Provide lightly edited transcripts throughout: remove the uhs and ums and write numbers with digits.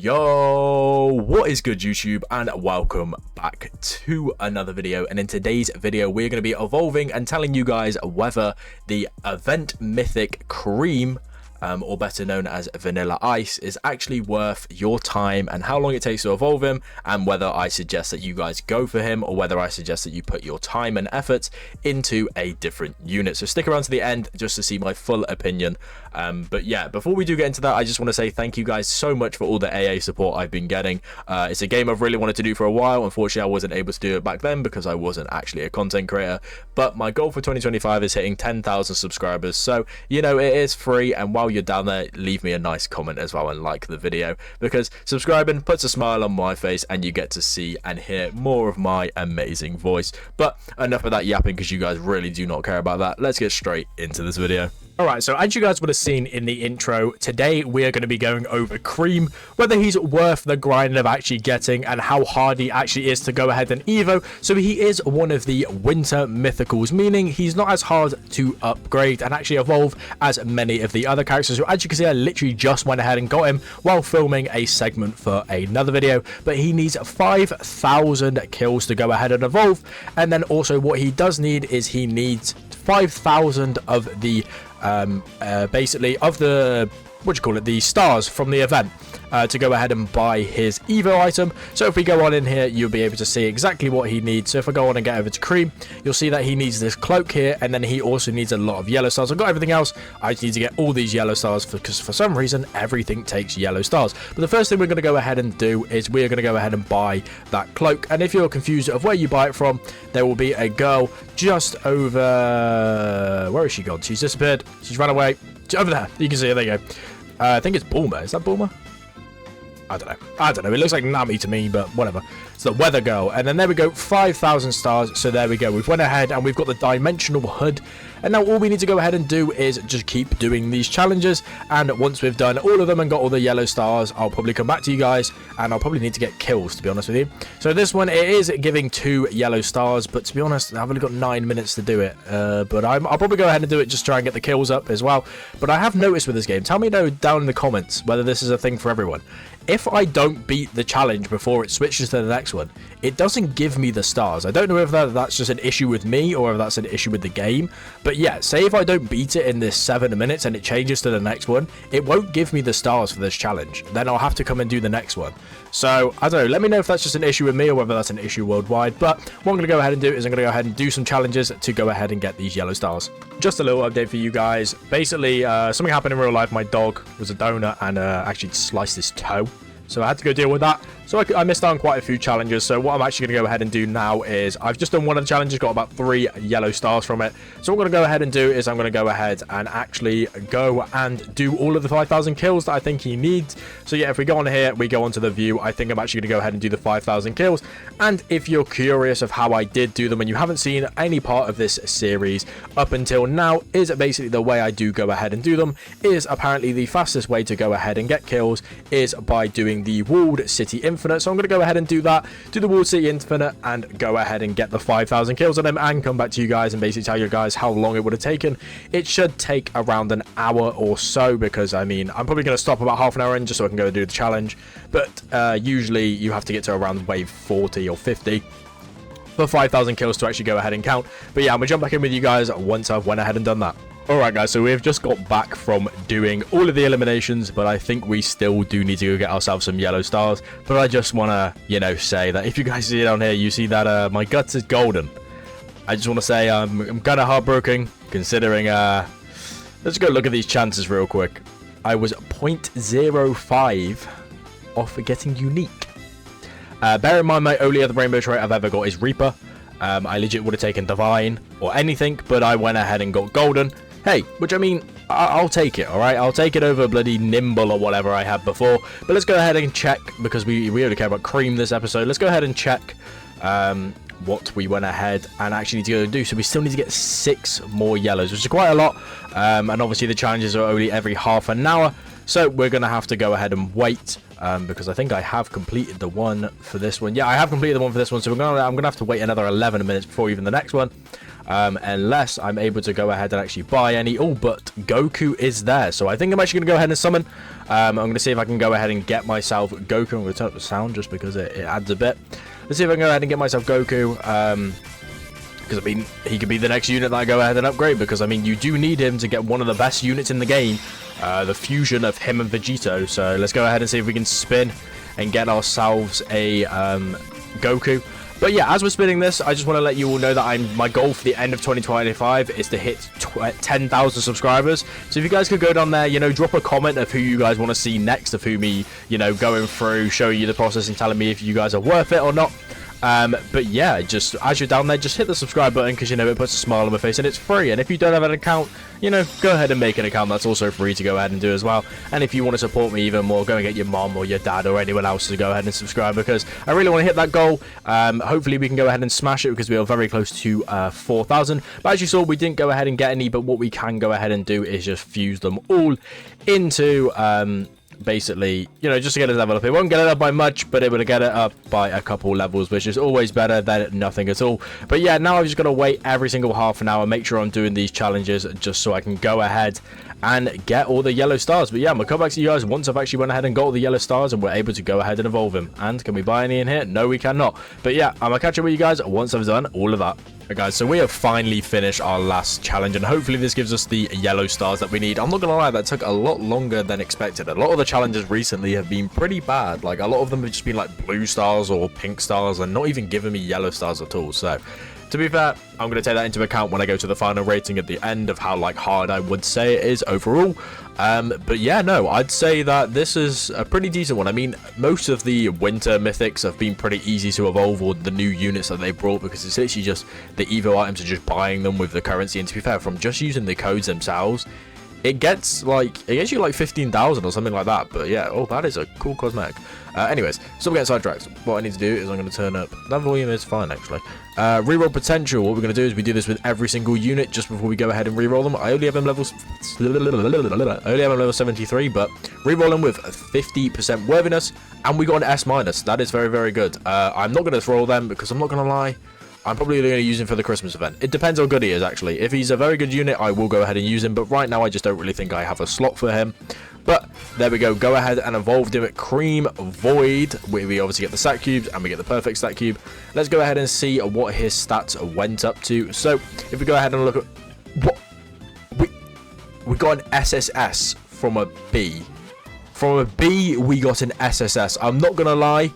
Yo, what is good YouTube, and welcome back to another video. And in today's video we're going to be evolving and telling you guys whether the event mythic cream, or better known as vanilla ice, is actually worth your time and how long it takes to evolve him, and whether I suggest that you guys go for him or whether I suggest that you put your time and effort into a different unit. So stick around to the end just to see my full opinion. But yeah, before we do get into that, I just want to say thank you guys so much for all the AA support I've been getting. It's a game I've really wanted to do for a while. Unfortunately, I wasn't able to do it back then because I wasn't actually a content creator, but my goal for 2025 is hitting 10,000 subscribers. So, you know, it is free, and while you're down there, leave me a nice comment as well and like the video, because subscribing puts a smile on my face and you get to see and hear more of my amazing voice. But enough of that yapping, because you guys really do not care about that. Let's get straight into this video. Alright, so as you guys would have seen in the intro, today we are going to be going over Cream, whether he's worth the grind of actually getting and how hard he actually is to go ahead and evo. So he is one of the winter mythicals, meaning he's not as hard to upgrade and actually evolve as many of the other characters. So as you can see, I literally just went ahead and got him while filming a segment for another video, but he needs 5,000 kills to go ahead and evolve. And then also what he does need is he needs 5,000 of the basically of the the stars from the event to go ahead and buy his evo item. So if we go on in here, you'll be able to see exactly what he needs. So if I go on and get over to Cream, you'll see that he needs this cloak here, and then he also needs a lot of yellow stars. I've got everything else. I just need to get all these yellow stars because for some reason everything takes yellow stars. But the first thing we're going to go ahead and do is we're going to go ahead and buy that cloak. And if you're confused of where you buy it from, there will be a girl just over, where is she gone? She's disappeared. She's run away. Over there. You can see her. There you go. I think it's Bulma. Is that Bulma? I don't know. It looks like Nami to me, but whatever. It's the weather girl. And then there we go. 5,000 stars. So there we go. We've went ahead and we've got the dimensional hood. And now all we need to go ahead and do is just keep doing these challenges. And once we've done all of them and got all the yellow stars, I'll probably come back to you guys. And I'll probably need to get kills, to be honest with you. So this one, it is giving 2 yellow stars. But to be honest, I've only got 9 minutes to do it. But I'll probably go ahead and do it, just try and get the kills up as well. But I have noticed with this game, tell me down in the comments whether this is a thing for everyone. If I don't beat the challenge before it switches to the next one, it doesn't give me the stars. I don't know if that's just an issue with me or if that's an issue with the game. But yeah, say if I don't beat it in this 7 minutes and it changes to the next one, it won't give me the stars for this challenge. Then I'll have to come and do the next one. So, I don't know. Let me know if that's just an issue with me or whether that's an issue worldwide. But what I'm going to go ahead and do is I'm going to go ahead and do some challenges to go ahead and get these yellow stars. Just a little update for you guys. Basically, something happened in real life. My dog was a donut and actually sliced his toe. So I had to go deal with that. So I missed out on quite a few challenges. So what I'm actually going to go ahead and do now is I've just done one of the challenges, got about 3 yellow stars from it. So what I'm going to go ahead and do is I'm going to go ahead and actually go and do all of the 5,000 kills that I think he needs. So yeah, if we go on here, we go onto the view. I think I'm actually going to go ahead and do the 5,000 kills. And if you're curious of how I did do them and you haven't seen any part of this series up until now, is basically the way I do go ahead and do them is apparently the fastest way to go ahead and get kills is by doing the Walled City Infinite. So I'm going to go ahead and do that, do the Walled City Infinite, and go ahead and get the 5,000 kills on them and come back to you guys and basically tell you guys how long it would have taken. It should take around an hour or so, because I mean, I'm probably going to stop about half an hour in just so I can go do the challenge. But usually you have to get to around wave 40 or 50 for 5,000 kills to actually go ahead and count. But yeah, I'm going to jump back in with you guys once I've went ahead and done that. Alright guys, so we've just got back from doing all of the eliminations, but I think we still do need to go get ourselves some yellow stars. But I just want to, you know, say that if you guys see it on here, you see that my guts is golden. I just want to say I'm kind of heartbroken, considering, let's go look at these chances real quick. I was 0.05 off getting unique. Bear in mind, my only other rainbow trait I've ever got is Reaper. I legit would have taken Divine or anything, but I went ahead and got Golden. Hey, which I mean, I'll take it, alright? I'll take it over bloody Nimble or whatever I had before. But let's go ahead and check, because we only care about Cream this episode. Let's go ahead and check what we went ahead and actually need to go and do. So we still need to get 6 more yellows, which is quite a lot. And obviously the challenges are only every half an hour. So we're going to have to go ahead and wait. Because I think I have completed the one for this one. Yeah, I have completed the one for this one. So I'm going to have to wait another 11 minutes before even the next one. unless I'm able to go ahead and actually buy any. Oh, but Goku is there, so I think I'm actually going to go ahead and summon. I'm going to see if I can go ahead and get myself Goku. I'm going to turn up the sound just because it adds a bit. Let's see if I can go ahead and get myself Goku. Because, I mean, he could be the next unit that I go ahead and upgrade. Because, I mean, you do need him to get one of the best units in the game. The fusion of him and Vegito. So, let's go ahead and see if we can spin and get ourselves a Goku. But, yeah, as we're spinning this, I just want to let you all know that my goal for the end of 2025 is to hit 10,000 subscribers. So, if you guys could go down there, you know, drop a comment of who you guys want to see next. Of who me, you know, going through, showing you the process and telling me if you guys are worth it or not. But yeah, just as you're down there, just hit the subscribe button because, you know, it puts a smile on my face and it's free. And if you don't have an account, you know, go ahead and make an account. That's also free to go ahead and do as well. And if you want to support me even more, go and get your mom or your dad or anyone else to go ahead and subscribe, because I really want to hit that goal. Hopefully we can go ahead and smash it because we are very close to 4,000. But as you saw, we didn't go ahead and get any, but what we can go ahead and do is just fuse them all into basically, you know, just to get it level up. It won't get it up by much, but it will get it up by a couple levels, which is always better than nothing at all. But yeah, now I've just got to wait every single half an hour, make sure I'm doing these challenges just so I can go ahead and get all the yellow stars. But yeah, I'm gonna come back to you guys once I've actually went ahead and got all the yellow stars and we're able to go ahead and evolve him. And can we buy any in here? No, we cannot. But yeah, I'm gonna catch up with you guys once I've done all of that. Right, guys, so we have finally finished our last challenge, and hopefully this gives us the yellow stars that we need. I'm not gonna lie, that took a lot longer than expected. A lot of the challenges recently have been pretty bad. Like, a lot of them have just been like blue stars or pink stars and not even giving me yellow stars at all. So to be fair, I'm going to take that into account when I go to the final rating at the end of how, like, hard I would say it is overall. But yeah, no, I'd say that this is a pretty decent one. I mean, most of the winter mythics have been pretty easy to evolve, or the new units that they brought, because it's literally just the evo items are just buying them with the currency. And to be fair, from just using the codes themselves, it gets you like 15,000 or something like that. But yeah, oh, that is a cool cosmetic. Anyways, so we're getting sidetracked. What I need to do is I'm going to turn up. That volume is fine, actually. Reroll potential. What we're going to do is we do this with every single unit just before we go ahead and reroll them. I only have them level 73, but reroll them with 50% worthiness, and we got an S minus. That is very, very good. I'm not going to throw them because I'm not going to lie, I'm probably going to use him for the Christmas event. It depends how good he is, actually. If he's a very good unit, I will go ahead and use him. But right now, I just don't really think I have a slot for him. But there we go. Go ahead and evolve him at Cream Void. We obviously get the stat cubes and we get the perfect stat cube. Let's go ahead and see what his stats went up to. So if we go ahead and look at what we got, an SSS from a B. From a B, we got an SSS. I'm not going to lie.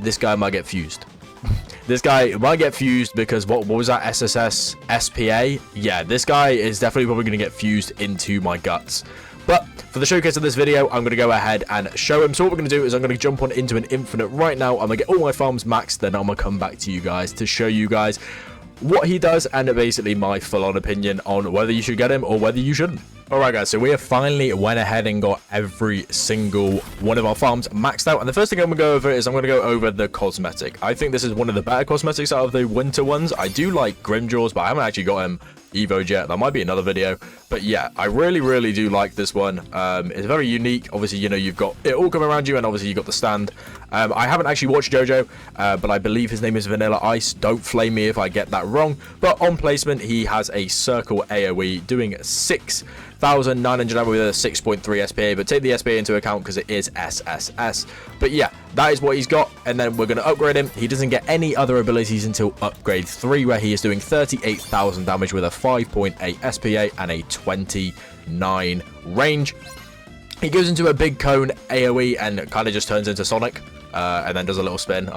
This guy might get fused. This guy might get fused because what was that, SSS SPA? Yeah, this guy is definitely probably going to get fused into my guts. But for the showcase of this video, I'm going to go ahead and show him. So what we're going to do is I'm going to jump on into an infinite right now. I'm going to get all my farms maxed. Then I'm going to come back to you guys to show you guys what he does and basically my full-on opinion on whether you should get him or whether you shouldn't. Alright guys, so we have finally went ahead and got every single one of our farms maxed out. And the first thing I'm going to go over is I'm going to go over the cosmetic. I think this is one of the better cosmetics out of the winter ones. I do like Grimjaws, but I haven't actually got him evo'd yet. That might be another video. But yeah, I really do like this one. It's very unique. Obviously, you know, you've got it all coming around you, and obviously you've got the stand. I haven't actually watched JoJo, but I believe his name is Vanilla Ice. Don't flame me if I get that wrong. But on placement, he has a circle AoE doing 6,900 ammo with a 6.3 SPA, but take the SPA into account because it is SSS. But yeah, that is what he's got, and then we're going to upgrade him. He doesn't get any other abilities until upgrade 3, where he is doing 38,000 damage with a 5.8 SPA and a 29 range. He goes into a big cone AoE and kind of just turns into Sonic, and then does a little spin.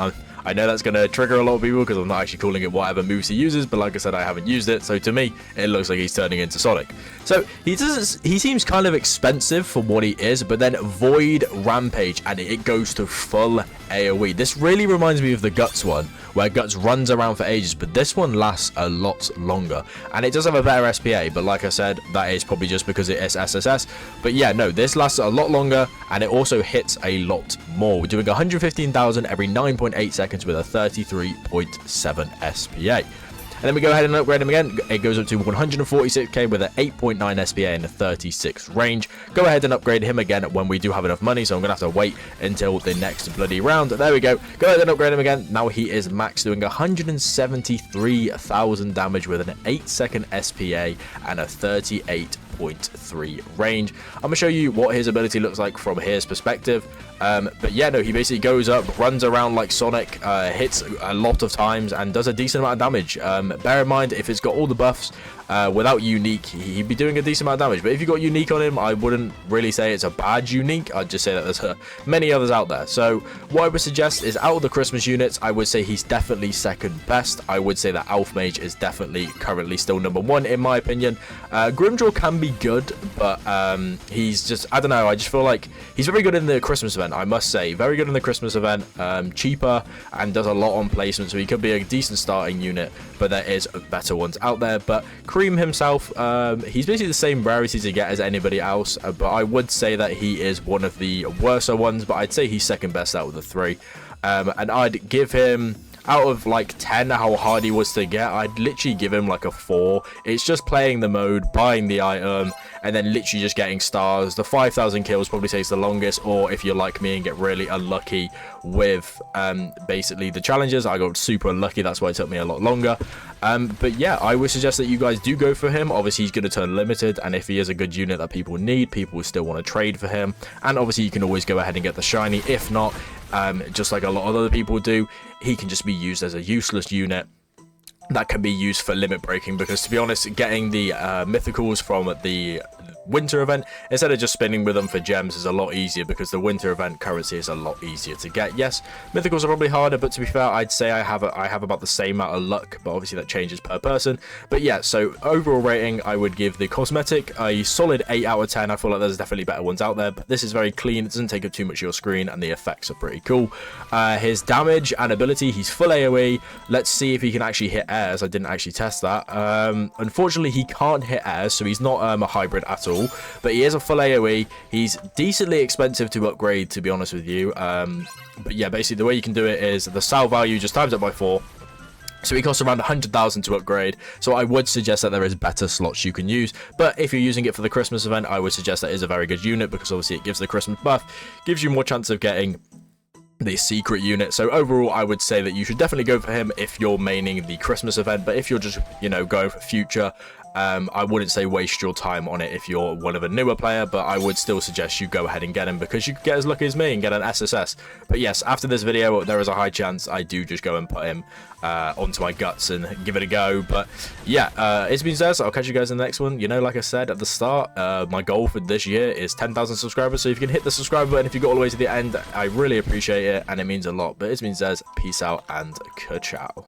I know that's going to trigger a lot of people because I'm not actually calling it whatever moves he uses, but like I said, I haven't used it, so to me, it looks like he's turning into Sonic. So he seems kind of expensive for what he is, but then Void Rampage, and it goes to full AoE. This really reminds me of the Guts one, where Guts runs around for ages, but this one lasts a lot longer, and it does have a better SPA, but like I said, that is probably just because it is SSS. But yeah, no, this lasts a lot longer, and it also hits a lot more. We're doing 115,000 every 9.8 seconds with a 33.7 SPA. And then we go ahead and upgrade him again. It goes up to 146k with an 8.9 SPA and a 36 range. Go ahead and upgrade him again when we do have enough money, so I'm gonna have to wait until the next bloody round. There we go. Go ahead and upgrade him again. Now he is max, doing 173,000 damage with an 8-second SPA and a 38.3 range. I'm gonna show you what his ability looks like from his perspective. But yeah, no, he basically goes up, runs around like Sonic, hits a lot of times, and does a decent amount of damage. Bear in mind, if it's got all the buffs, without unique, he'd be doing a decent amount of damage. But if you got unique on him, I wouldn't really say it's a bad unique. I'd just say that there's many others out there. So what I would suggest is, out of the Christmas units, I would say he's definitely second best. I would say that Elf Mage is definitely currently still number one in my opinion. Grimjaw can be good, but he's just, I don't know, I just feel like he's very good in the Christmas event, I must say. Very good in the Christmas event, cheaper, and does a lot on placement, so he could be a decent starting unit, but there is better ones out there. But Cream himself, he's basically the same rarity to get as anybody else, but I would say that he is one of the worser ones, but I'd say he's second best out of the three. And I'd give him, out of like 10 how hard he was to get, I'd literally give him like a 4. It's just playing the mode, buying the item, and then literally just getting stars. The 5,000 kills probably takes the longest, or if you're like me and get really unlucky with basically the challenges, I got super unlucky, that's why it took me a lot longer. But yeah, I would suggest that you guys do go for him. Obviously he's going to turn limited, and if he is a good unit that people need, people will still want to trade for him. And obviously you can always go ahead and get the shiny. If not, just like a lot of other people do, he can just be used as a useless unit that can be used for limit breaking, because to be honest, getting the mythicals from the winter event instead of just spinning with them for gems is a lot easier, because the winter event currency is a lot easier to get. Yes, mythicals are probably harder, but to be fair, I'd say I have about the same amount of luck, but obviously that changes per person. But yeah, so overall rating, I would give the cosmetic a solid 8 out of 10. I feel like there's definitely better ones out there, but this is very clean, it doesn't take up too much of your screen, and the effects are pretty cool. His damage and ability, he's full AoE. Let's see if he can actually hit airs. I didn't actually test that. Unfortunately, he can't hit airs, so he's not a hybrid at all, but he is a full AoE. He's decently expensive to upgrade, to be honest with you. But yeah, basically the way you can do it is the sal value just times it by 4. So he costs around 100,000 to upgrade, so I would suggest that there is better slots you can use. But if you're using it for the Christmas event, I would suggest that is a very good unit, because obviously it gives the Christmas buff, gives you more chance of getting the secret unit. So overall, I would say that you should definitely go for him if you're maining the Christmas event. But if you're just, you know, going for future, I wouldn't say waste your time on it if you're one of a newer player, but I would still suggest you go ahead and get him, because you could get as lucky as me and get an SSS. But yes, after this video, there is a high chance I do just go and put him onto my guts and give it a go. But yeah, it's been Zez. I'll catch you guys in the next one. You know, like I said at the start, my goal for this year is 10,000 subscribers, so if you can hit the subscribe button if you got all the way to the end, I really appreciate it, and it means a lot. But it's been Zez. Peace out and ka-chow.